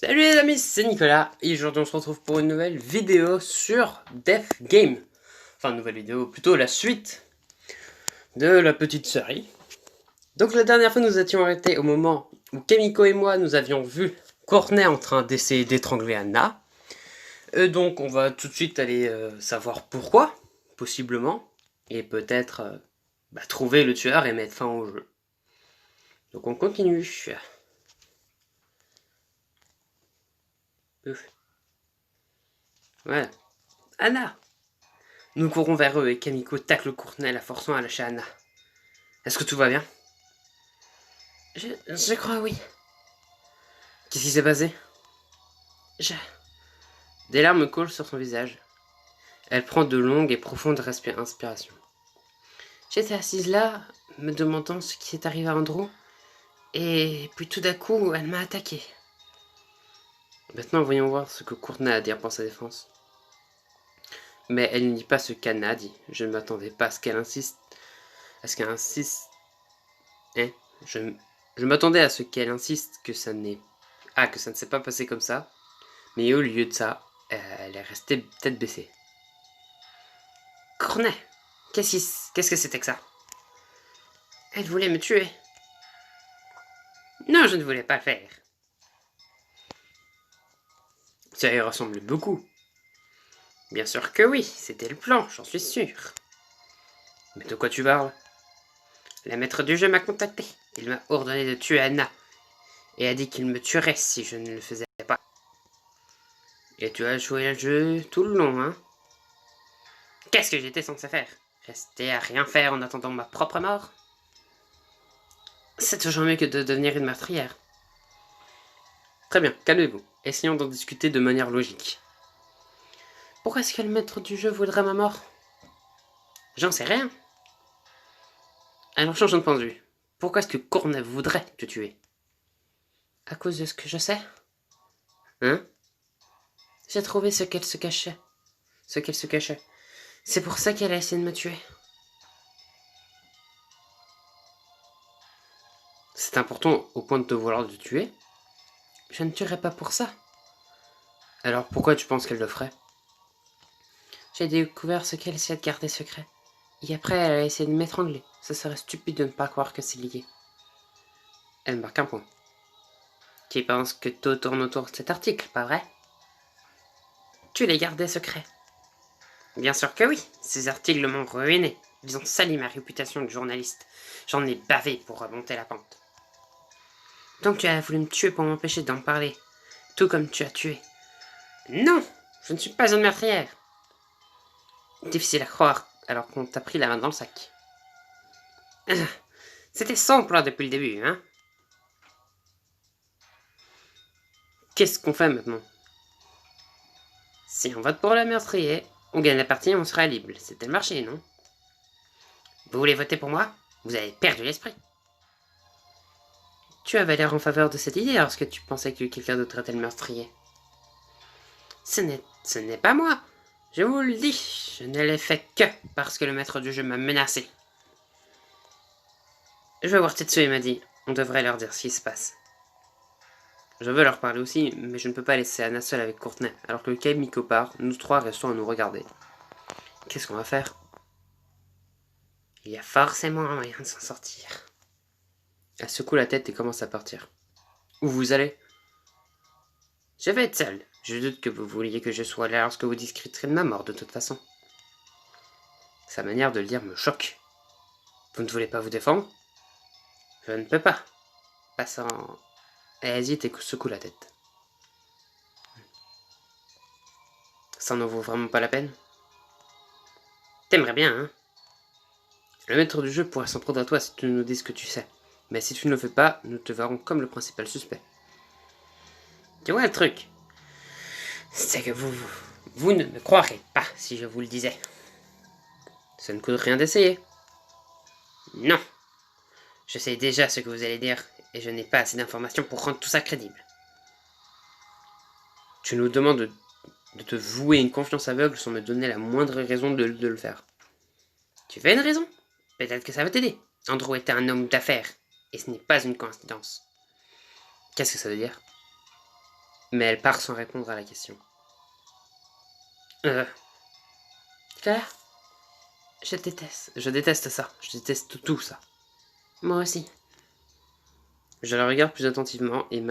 Salut les amis, c'est Nicolas et aujourd'hui on se retrouve pour une nouvelle vidéo sur Death Game. Enfin, une nouvelle vidéo, plutôt la suite de la petite série. Donc la dernière fois nous étions arrêtés au moment où Kamiko et moi nous avions vu Courtney en train d'essayer d'étrangler Anna. Et donc on va tout de suite aller savoir pourquoi, possiblement, et peut-être trouver le tueur et mettre fin au jeu. Donc on continue. Voilà. Anna! Nous courons vers eux et Kamiko tacle Courtney, la forçant à lâcher Anna. Est-ce que tout va bien? Je crois oui. Qu'est-ce qui s'est passé? Je... Des larmes coulent sur son visage. Elle prend de longues et profondes inspirations. J'étais assise là, me demandant ce qui est arrivé à Andrew, et puis tout d'un coup, elle m'a attaqué. Maintenant, voyons voir ce que Courtney a à dire pour sa défense. Mais elle ne dit pas ce qu'Anna a dit. Je ne m'attendais pas à ce qu'elle insiste. À ce qu'elle insiste. Hein? Je m'attendais à ce qu'elle insiste que ça n'est. Ah, que ça ne s'est pas passé comme ça. Mais au lieu de ça, elle est restée tête baissée. Courtney, qu'est-ce que c'était que ça? Elle voulait me tuer. Non, je ne voulais pas le faire. Ça y ressemble beaucoup. Bien sûr que oui, c'était le plan, j'en suis sûr. Mais de quoi tu parles? La maître du jeu m'a contacté. Il m'a ordonné de tuer Anna. Et a dit qu'il me tuerait si je ne le faisais pas. Et tu as joué le jeu tout le long, hein? Qu'est-ce que j'étais censé faire? Rester à rien faire en attendant ma propre mort? C'est toujours mieux que de devenir une meurtrière. Très bien, calmez-vous. Essayons d'en discuter de manière logique. Pourquoi est-ce que le maître du jeu voudrait ma mort? J'en sais rien. Alors changeons de point de vue. Pourquoi est-ce que Courtney voudrait te tuer? À cause de ce que je sais. Hein? J'ai trouvé ce qu'elle se cachait. Ce qu'elle se cachait. C'est pour ça qu'elle a essayé de me tuer. C'est important au point de te vouloir te tuer? Je ne tuerai pas pour ça. Alors pourquoi tu penses qu'elle le ferait? J'ai découvert ce qu'elle essayait de garder secret. Et après, elle a essayé de m'étrangler. Ce serait stupide de ne pas croire que c'est lié. Elle marque un point. Tu penses que tout tourne autour de cet article, pas vrai? Tu les gardais secrets. Bien sûr que oui, ces articles m'ont ruiné. Ils ont sali ma réputation de journaliste. J'en ai bavé pour remonter la pente. Donc tu as voulu me tuer pour m'empêcher d'en parler. Tout comme tu as tué. Non, je ne suis pas une meurtrière. Difficile à croire alors qu'on t'a pris la main dans le sac. C'était son plan depuis le début, hein? Qu'est-ce qu'on fait maintenant? Si on vote pour le meurtrier, on gagne la partie et on sera libre. C'était le marché, non? Vous voulez voter pour moi? Vous avez perdu l'esprit. Tu avais l'air en faveur de cette idée lorsque tu pensais que quelqu'un d'autre était le meurtrier. Ce n'est pas moi. Je vous le dis, je ne l'ai fait que parce que le maître du jeu m'a menacé. Je vais voir Tetsuya m'a dit. On devrait leur dire ce qui se passe. Je veux leur parler aussi, mais je ne peux pas laisser Anna seule avec Courtney. Alors que Kamiko part, nous trois restons à nous regarder. Qu'est-ce qu'on va faire? Il y a forcément un moyen de s'en sortir. Elle secoue la tête et commence à partir. Où vous allez? Je vais être seule. Je doute que vous vouliez que je sois là lorsque vous discuterez de ma mort de toute façon. Sa manière de le dire me choque. Vous ne voulez pas vous défendre? Je ne peux pas. Passant. Elle hésite et secoue la tête. Ça n'en vaut vraiment pas la peine? T'aimerais bien, hein? Le maître du jeu pourrait s'en prendre à toi si tu nous dis ce que tu sais. Mais si tu ne le fais pas, nous te verrons comme le principal suspect. Tu vois le truc? C'est que vous ne me croirez pas si je vous le disais. Ça ne coûte rien d'essayer. Non. Je sais déjà ce que vous allez dire, et je n'ai pas assez d'informations pour rendre tout ça crédible. Tu nous demandes de te vouer une confiance aveugle sans me donner la moindre raison de le faire. Tu veux une raison? Peut-être que ça va t'aider. Andrew était un homme d'affaires, et ce n'est pas une coïncidence. Qu'est-ce que ça veut dire? Mais elle part sans répondre à la question. Nicolas, je déteste. Je déteste ça. Je déteste tout ça. Moi aussi. Je la regarde plus attentivement et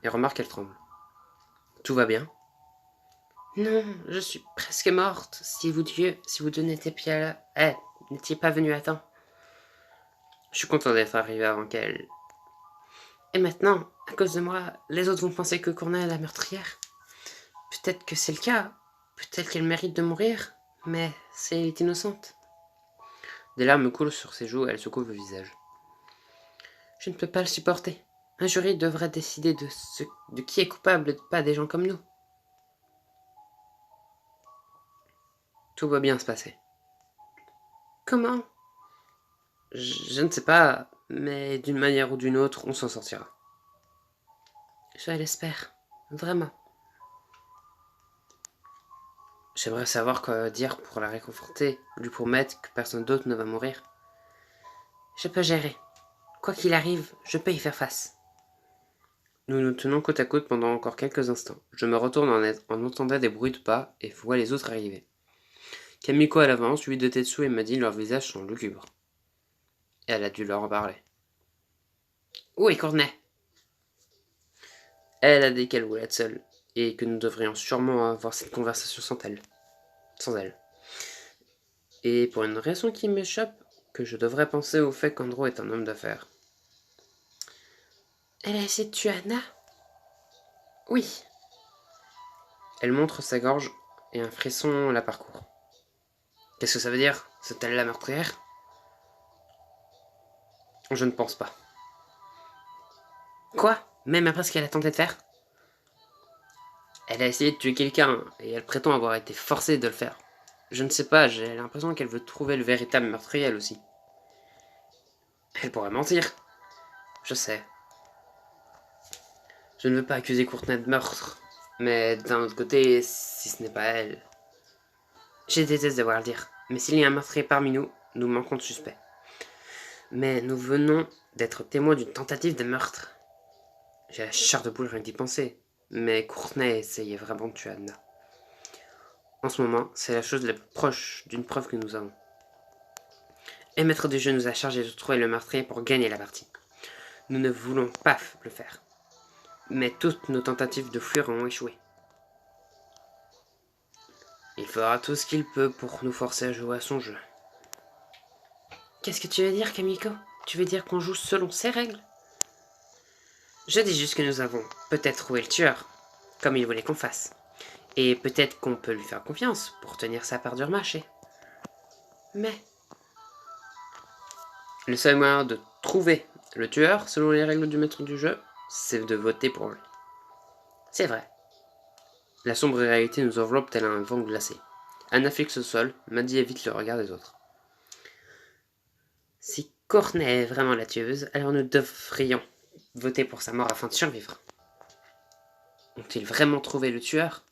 remarque qu'elle tremble. Tout va bien? Non, je suis presque morte. Si vous deux n'étiez pas venu à temps. Je suis content d'être arrivé avant qu'elle. Et maintenant, à cause de moi, les autres vont penser que Courtney est la meurtrière. Peut-être que c'est le cas. Peut-être qu'elle mérite de mourir. Mais elle est innocente. Des larmes coulent sur ses joues et elle se couvre le visage. Je ne peux pas le supporter. Un jury devrait décider de qui est coupable, pas des gens comme nous. Tout va bien se passer. Comment? Je ne sais pas, mais d'une manière ou d'une autre, on s'en sortira. Je l'espère, vraiment. J'aimerais savoir quoi dire pour la réconforter, lui promettre que personne d'autre ne va mourir. Je peux gérer. Quoi qu'il arrive, je peux y faire face. Nous nous tenons côte à côte pendant encore quelques instants. Je me retourne en entendant des bruits de pas et vois les autres arriver. Kamiko à l'avant, suivi de Tetsu et Madi, leurs visages sont lugubres. Elle a dû leur en parler. Où est Courtney? Elle a dit qu'elle voulait être seule, et que nous devrions sûrement avoir cette conversation sans elle. Et pour une raison qui m'échappe, que je devrais penser au fait qu'Andrew est un homme d'affaires. Elle a essayé de tuer Anna? Oui. Elle montre sa gorge, et un frisson la parcourt. Qu'est-ce que ça veut dire? C'est-elle la meurtrière? Je ne pense pas. Quoi? Même après ce qu'elle a tenté de faire? Elle a essayé de tuer quelqu'un, et elle prétend avoir été forcée de le faire. Je ne sais pas, j'ai l'impression qu'elle veut trouver le véritable meurtrier elle aussi. Elle pourrait mentir. Je sais. Je ne veux pas accuser Courtney de meurtre, mais d'un autre côté, si ce n'est pas elle... Je déteste devoir le dire, mais s'il y a un meurtrier parmi nous, nous manquons de suspects. Mais nous venons d'être témoins d'une tentative de meurtre. J'ai la chair de poule rien d'y penser, mais Courtney essayait vraiment de tuer Anna. En ce moment, c'est la chose la plus proche d'une preuve que nous avons. Et maître du jeu nous a chargé de trouver le meurtrier pour gagner la partie. Nous ne voulons pas le faire. Mais toutes nos tentatives de fuir ont échoué. Il fera tout ce qu'il peut pour nous forcer à jouer à son jeu. Qu'est-ce que tu veux dire, Kamiko? Tu veux dire qu'on joue selon ses règles? Je dis juste que nous avons peut-être trouvé le tueur, comme il voulait qu'on fasse. Et peut-être qu'on peut lui faire confiance pour tenir sa part du marché. Mais... le seul moyen de trouver le tueur, selon les règles du maître du jeu, c'est de voter pour lui. C'est vrai. La sombre réalité nous enveloppe tel un vent glacé. Anna fixe au sol, Maddy évite le regard des autres. Si Courtney est vraiment la tueuse, alors nous devrions voter pour sa mort afin de survivre. Ont-ils vraiment trouvé le tueur?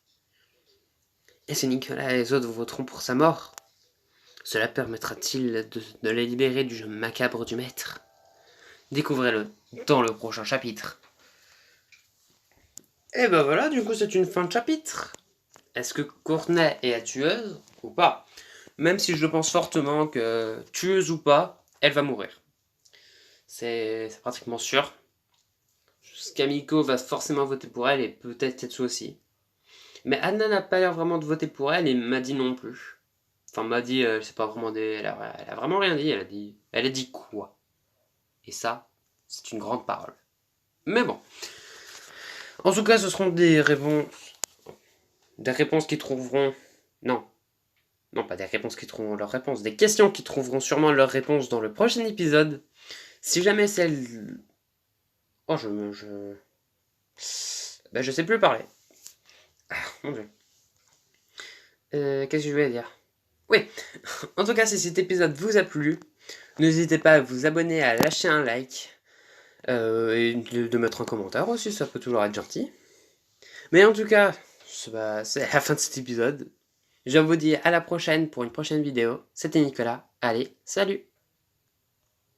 Et si Nicolas et les autres voteront pour sa mort, cela permettra-t-il de les libérer du jeu macabre du maître? Découvrez-le dans le prochain chapitre. Et ben voilà, du coup c'est une fin de chapitre. Est-ce que Courtney est la tueuse ou pas? Même si je pense fortement que, tueuse ou pas, elle va mourir. C'est pratiquement sûr. Kamiko va forcément voter pour elle et peut-être Tetsu aussi. Mais Anna n'a pas l'air vraiment de voter pour elle et Maddy non plus. Enfin, Maddy, c'est pas vraiment elle a vraiment rien dit. Elle a dit quoi? Et ça, c'est une grande parole. Mais bon. En tout cas, ce seront des réponses qui trouveront... Non, pas des réponses qui trouveront leur réponse. Des questions qui trouveront sûrement leur réponse dans le prochain épisode. Si jamais celle... Oh, ben, je sais plus parler. Ah, mon dieu. Qu'est-ce que je voulais dire? Oui, en tout cas, si cet épisode vous a plu, n'hésitez pas à vous abonner, à lâcher un like, et de mettre un commentaire aussi, ça peut toujours être gentil. Mais en tout cas, c'est la fin de cet épisode. Je vous dis à la prochaine pour une prochaine vidéo. C'était Nicolas. Allez, salut!